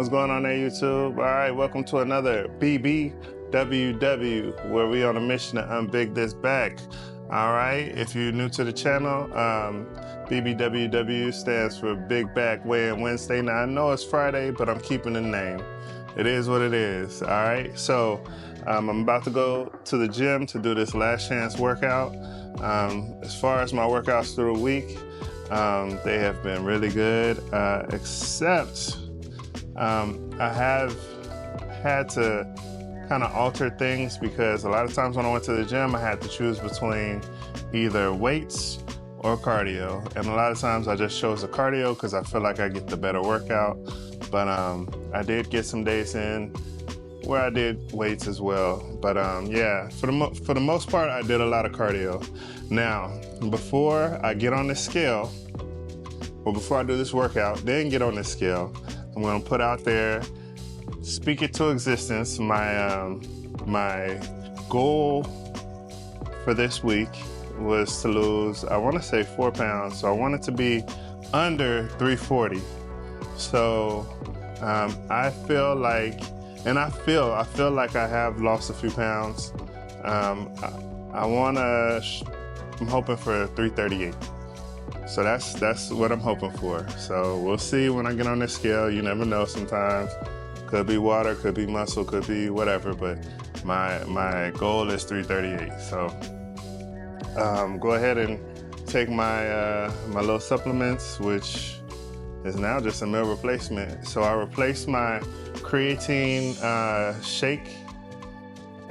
What's going on there, YouTube? All right, welcome to another BBWW, where we on a mission to unbig this back. All right, if you're new to the channel, BBWW stands for Big Back Weigh-In Wednesday. Now, I know it's Friday, but I'm keeping the name. It is what it is, all right? So, I'm about to go to the gym to do this last chance workout. As far as my workouts through the week, they have been really good, except I have had to kind of alter things because a lot of times when I went to the gym, I had to choose between either weights or cardio. And a lot of times I just chose the cardio because I feel like I get the better workout. But I did get some days in where I did weights as well. But yeah, for the most part, I did a lot of cardio. Now, before I get on this scale, or before I do this workout, then get on this scale, I'm gonna put out there, speak it to existence, my goal for this week was to lose, I wanna say 4 pounds. So I want it to be under 340. So I feel like, and I feel like I have lost a few pounds. I'm hoping for 338. So that's what I'm hoping for. So we'll see when I get on this scale. You never know sometimes. Could be water, could be muscle, could be whatever, but my goal is 338. So go ahead and take my my little supplements, which is now just a meal replacement. So I replaced my creatine shake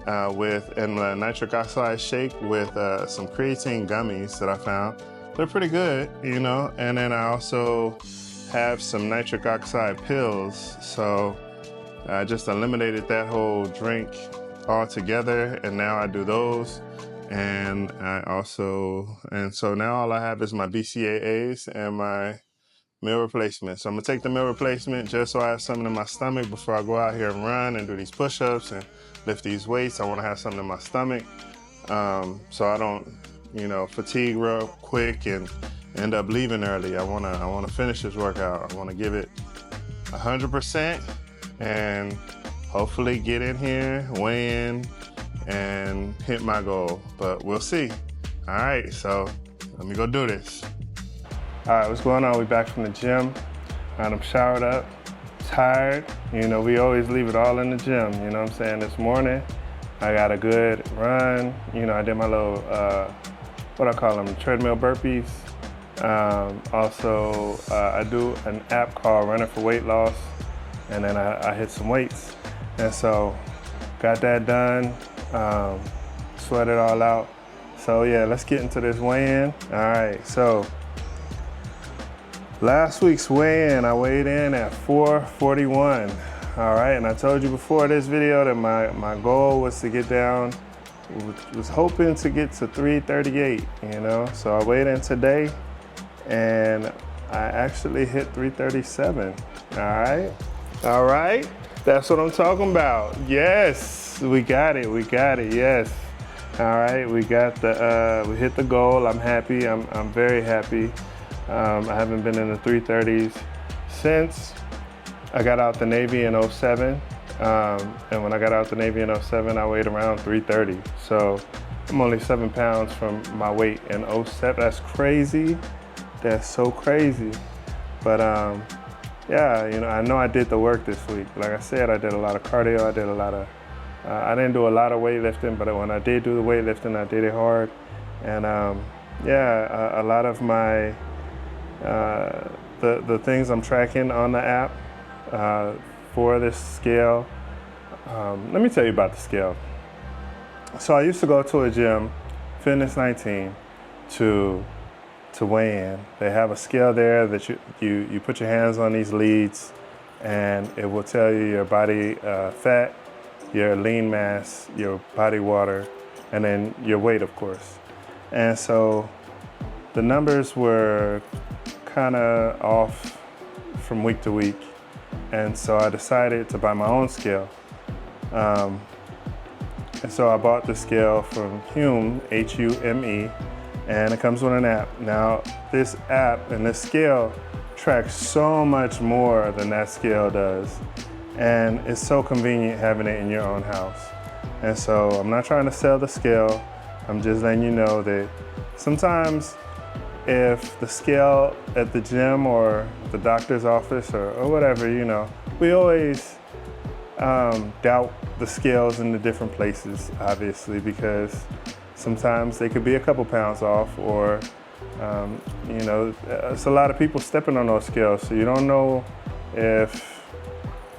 and nitric oxide shake with some creatine gummies that I found. They're pretty good, you know, and then I also have some nitric oxide pills. So I just eliminated that whole drink altogether, and now I do those. And so now all I have is my BCAAs and my meal replacement. So I'm gonna take the meal replacement just so I have something in my stomach before I go out here and run and do these push-ups and lift these weights. I wanna have something in my stomach so I don't, you know, fatigue real quick and end up leaving early. I wanna finish this workout. I wanna give it 100% and hopefully get in here, weigh in, and hit my goal. But we'll see. All right, so let me go do this. All right, what's going on? We back from the gym, and I'm showered up, tired. You know, we always leave it all in the gym, you know what I'm saying? This morning, I got a good run. You know, I did my little, what I call them, treadmill burpees. Also, I do an app called Running for Weight Loss, and then I hit some weights. And so, got that done, sweat it all out. So yeah, let's get into this weigh-in. All right, so, last week's weigh-in, I weighed in at 441. All right, and I told you before this video that my goal was to get down, was hoping to get to 338, you know? So I weighed in today and I actually hit 337, all right? All right, that's what I'm talking about. Yes, we got it, yes. All right, we got we hit the goal. I'm happy, I'm very happy. I haven't been in the 330s since I got out the Navy in 07. And when I got out the Navy in 07, I weighed around 330. So I'm only 7 pounds from my weight in 07. That's crazy. That's so crazy. But yeah, you know, I know I did the work this week. Like I said, I did a lot of cardio. I did a lot of, I didn't do a lot of weightlifting, but when I did do the weightlifting, I did it hard. And yeah, a lot of my, the things I'm tracking on the app for this scale. Let me tell you about the scale. So I used to go to a gym, Fitness 19, to weigh in. They have a scale there that you put your hands on these leads, and it will tell you your body fat, your lean mass, your body water, and then your weight, of course. And so the numbers were kind of off from week to week. And so I decided to buy my own scale. And so I bought the scale from Hume, Hume, and it comes with an app. Now, this app and this scale tracks so much more than that scale does. And it's so convenient having it in your own house. And so I'm not trying to sell the scale. I'm just letting you know that sometimes if the scale at the gym or the doctor's office or whatever, you know, we always doubt the scales in the different places, obviously, because sometimes they could be a couple pounds off, or you know, it's a lot of people stepping on those scales, so you don't know if,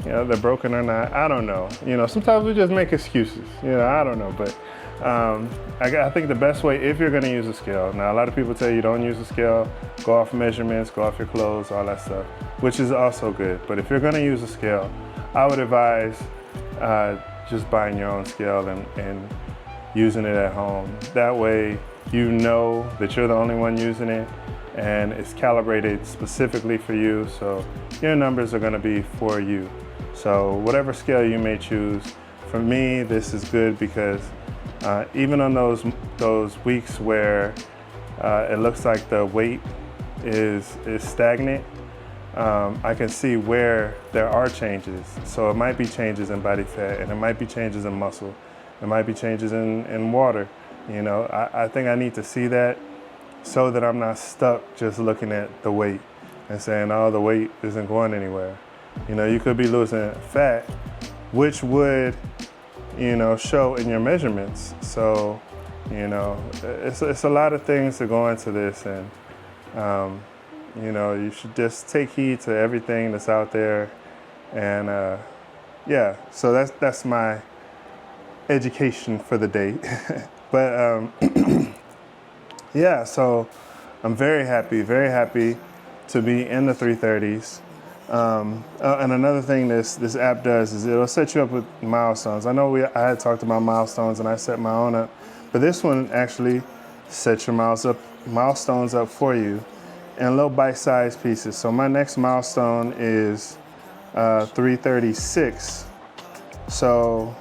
you know, they're broken or not. I don't know. You know, sometimes we just make excuses. You know, I don't know, but I think the best way, if you're going to use a scale, now a lot of people tell you don't use a scale, go off measurements, go off your clothes, all that stuff, which is also good. But if you're going to use a scale, I would advise just buying your own scale and using it at home. That way you know that you're the only one using it and it's calibrated specifically for you, so your numbers are going to be for you. So whatever scale you may choose, for me this is good because even on those weeks where it looks like the weight is stagnant, I can see where there are changes. So it might be changes in body fat, and it might be changes in muscle, it might be changes in water. You know, I think I need to see that so that I'm not stuck just looking at the weight and saying, oh, the weight isn't going anywhere. You know, you could be losing fat, which would, you know, show in your measurements. So, you know, it's a lot of things that go into this, and you know, you should just take heed to everything that's out there. And yeah, so that's my education for the day. But yeah, so I'm very happy to be in the 330s. And another thing this app does is it'll set you up with milestones. I know I had talked about milestones and I set my own up, but this one actually sets your milestones up for you in little bite-sized pieces. So my next milestone is 336. So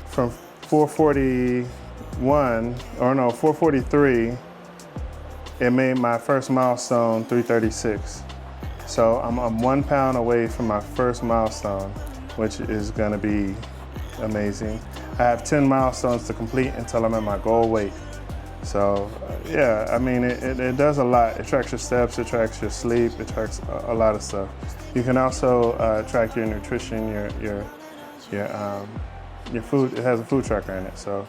from 443, it made my first milestone 336. So I'm 1 pound away from my first milestone, which is gonna be amazing. I have 10 milestones to complete until I'm at my goal weight. So yeah, I mean, it does a lot. It tracks your steps, it tracks your sleep, it tracks a lot of stuff. You can also track your nutrition, your food. It has a food tracker in it, so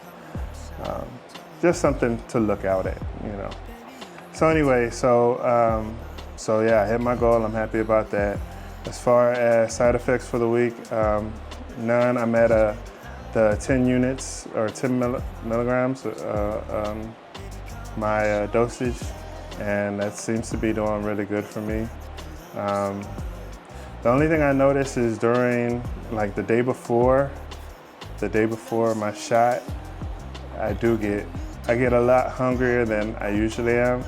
just something to look out at, you know. So anyway, so yeah, I hit my goal. I'm happy about that. As far as side effects for the week, none. I'm at the 10 units or 10 milligrams, my dosage, and that seems to be doing really good for me. The only thing I noticed is during like the day before my shot, I get a lot hungrier than I usually am.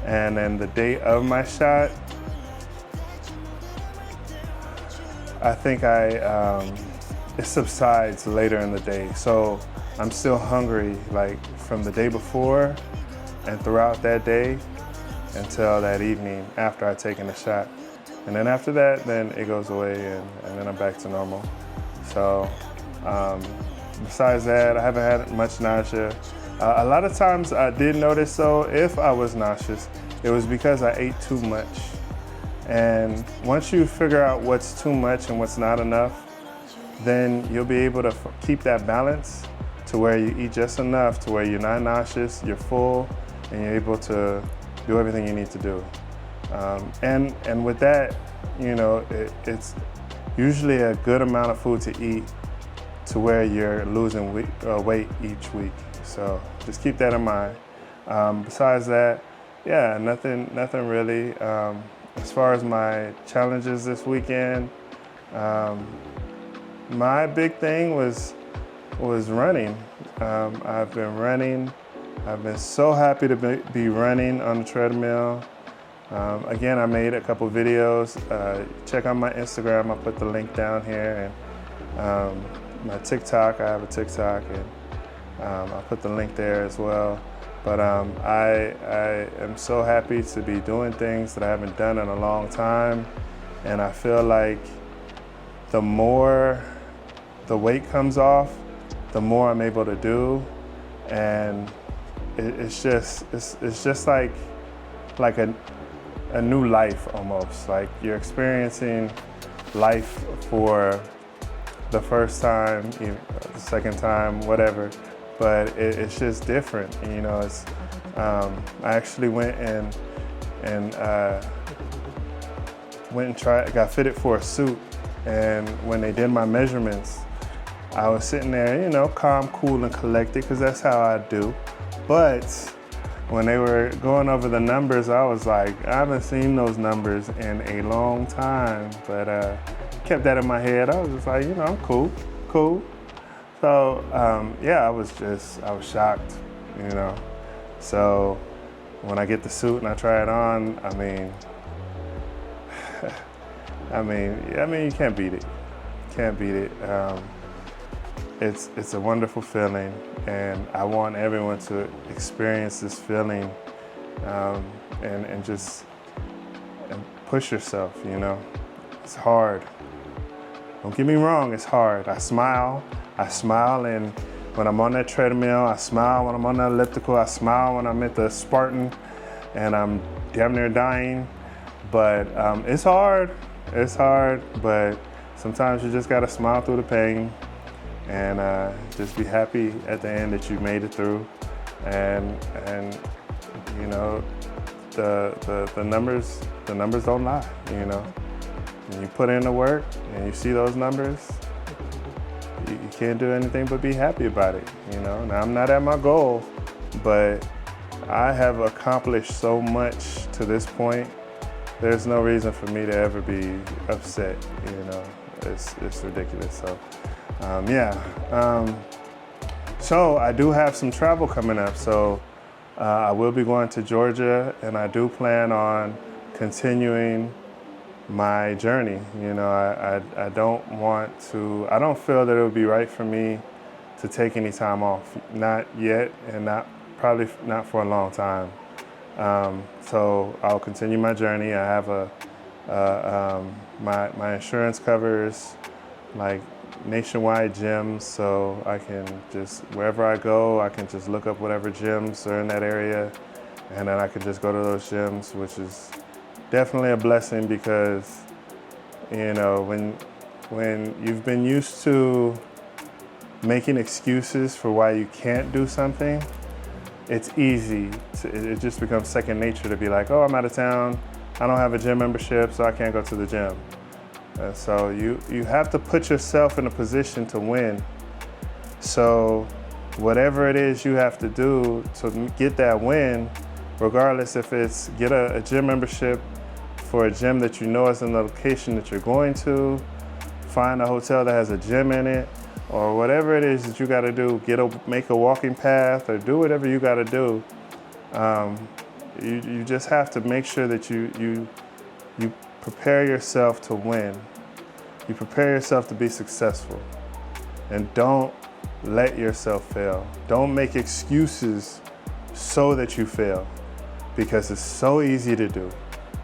And then the day of my shot, I think it subsides later in the day. So I'm still hungry like from the day before and throughout that day until that evening after I've taken the shot. And then after that, then it goes away and then I'm back to normal. So besides that, I haven't had much nausea. A lot of times I did notice though, if I was nauseous, it was because I ate too much. And once you figure out what's too much and what's not enough, then you'll be able to keep that balance to where you eat just enough to where you're not nauseous, you're full, and you're able to do everything you need to do. And with that, you know, it's usually a good amount of food to eat to where you're losing weight each week. So just keep that in mind. Besides that, yeah, nothing really. As far as my challenges this weekend, my big thing was running. I've been running. I've been so happy to be running on the treadmill. Again, I made a couple videos. Check out my Instagram. I'll put the link down here. And my TikTok, I have a TikTok, and I'll put the link there as well. But I am so happy to be doing things that I haven't done in a long time. And I feel like the more the weight comes off, the more I'm able to do. And it's just like a new life almost. Like you're experiencing life for the first time, the second time, whatever. But it's just different, you know. It's I actually went and got fitted for a suit, and when they did my measurements, I was sitting there, you know, calm, cool, and collected, because that's how I do. But when they were going over the numbers, I was like, I haven't seen those numbers in a long time. But kept that in my head. I was just like, you know, I'm cool. So yeah, I was shocked, you know. So when I get the suit and I try it on, I mean, you can't beat it. Can't beat it. It's a wonderful feeling, and I want everyone to experience this feeling, and just push yourself, you know. It's hard. Don't get me wrong, it's hard. I smile, and when I'm on that treadmill, I smile when I'm on the elliptical, I smile when I'm at the Spartan, and I'm damn near dying. But it's hard, but sometimes you just gotta smile through the pain, and just be happy at the end that you made it through. And you know, the numbers don't lie, you know. When you put in the work and you see those numbers, you can't do anything but be happy about it, you know. Now, I'm not at my goal, but I have accomplished so much to this point. There's no reason for me to ever be upset, you know. It's ridiculous. So so I do have some travel coming up. So I will be going to Georgia, and I do plan on continuing my journey. You know, I don't feel that it would be right for me to take any time off, not yet, and probably not for a long time. So I'll continue my journey. I have my insurance covers like nationwide gyms, so I can just, wherever I go, I can just look up whatever gyms are in that area, and then I can just go to those gyms, which is definitely a blessing, because, you know, when you've been used to making excuses for why you can't do something, it's easy it just becomes second nature to be like, oh, I'm out of town, I don't have a gym membership, so I can't go to the gym. So you have to put yourself in a position to win. So whatever it is you have to do to get that win, regardless if it's get a gym membership for a gym that you know is in the location that you're going to, find a hotel that has a gym in it, or whatever it is that you got to do, make a walking path, or do whatever you got to do. You just have to make sure that you prepare yourself to win. You prepare yourself to be successful, and don't let yourself fail. Don't make excuses so that you fail, because it's so easy to do.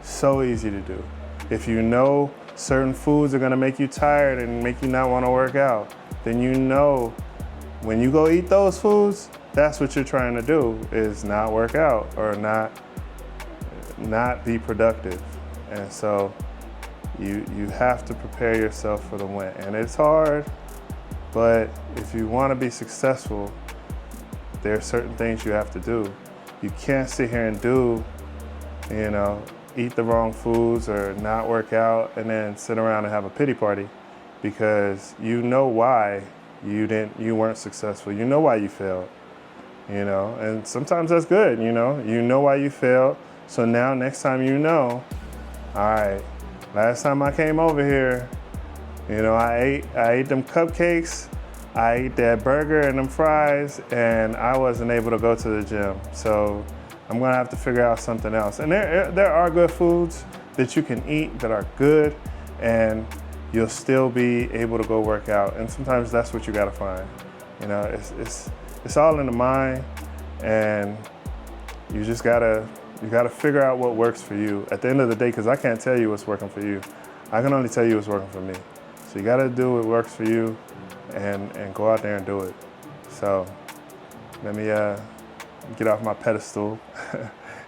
So easy to do. If you know certain foods are gonna make you tired and make you not wanna work out, then you know when you go eat those foods, that's what you're trying to do, is not work out or not be productive. And so you have to prepare yourself for the win. And it's hard, but if you wanna be successful, there are certain things you have to do. You can't sit here and do, you know, eat the wrong foods or not work out and then sit around and have a pity party, because you know why you weren't successful. You know why you failed, you know, and sometimes that's good, you know why you failed. So now next time, you know, all right, last time I came over here, you know, I ate them cupcakes, I ate that burger and them fries, and I wasn't able to go to the gym. So I'm gonna have to figure out something else. And there are good foods that you can eat that are good, and you'll still be able to go work out. And sometimes that's what you gotta find. You know, it's all in the mind, and you just gotta figure out what works for you at the end of the day, because I can't tell you what's working for you. I can only tell you what's working for me. So you gotta do what works for you and go out there and do it. So let me get off my pedestal.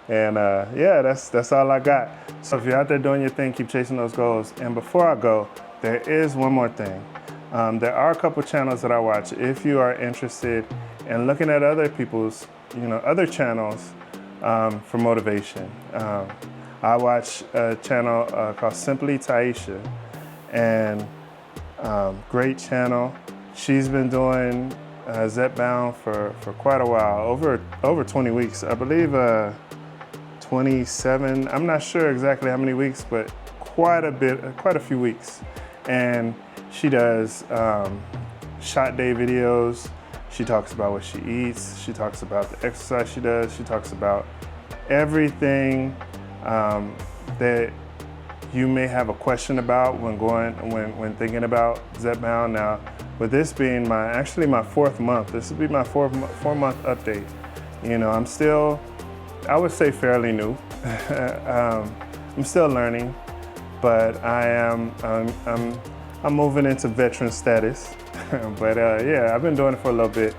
And yeah, that's all I got. So if you're out there doing your thing, keep chasing those goals. And before I go, there is one more thing. There are a couple channels that I watch. If you are interested in looking at other people's, other channels for motivation, I watch a channel called Simply Taisha, and great channel. She's been doing Zepbound for quite a while, over 20 weeks, I believe. 27. I'm not sure exactly how many weeks, but quite a few weeks. And she does shot day videos. She talks about what she eats. She talks about the exercise she does. She talks about everything that you may have a question about when thinking about Zepbound. Now, with this being actually my 4th month, this will be my 4-month update. I'm still, I would say, fairly new. I'm still learning, but I'm moving into veteran status. But yeah, I've been doing it for a little bit.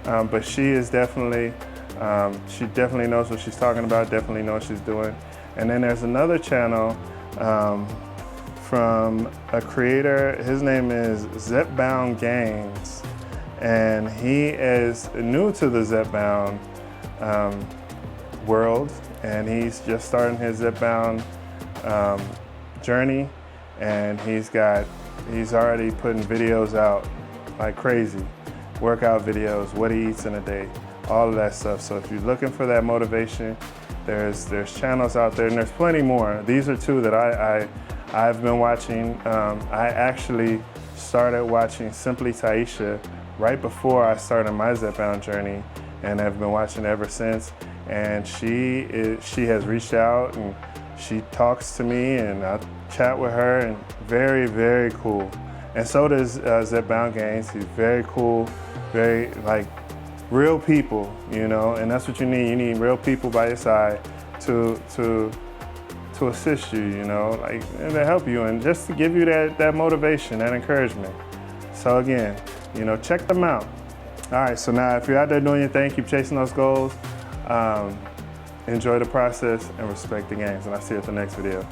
But she is definitely, she definitely knows what she's talking about, definitely knows what she's doing. And then there's another channel from a creator. His name is Zepbound Games, and he is new to the Zepbound world, and he's just starting his Zepbound journey, and he's already putting videos out like crazy, workout videos, what he eats in a day, all of that stuff. So if you're looking for that motivation, there's channels out there, and there's plenty more. These are 2 that I've been watching. I actually started watching Simply Taisha right before I started my Zepbound journey, and have been watching ever since. And she has reached out, and she talks to me, and I chat with her, and very, very cool. And so does Zepbound Games. He's very cool, very real people, and that's what you need. You need real people by your side to assist you, and to help you, and just to give you that motivation, that encouragement. So again, check them out. All right, so now if you're out there doing your thing, keep chasing those goals, enjoy the process, and respect the games. And I'll see you at the next video.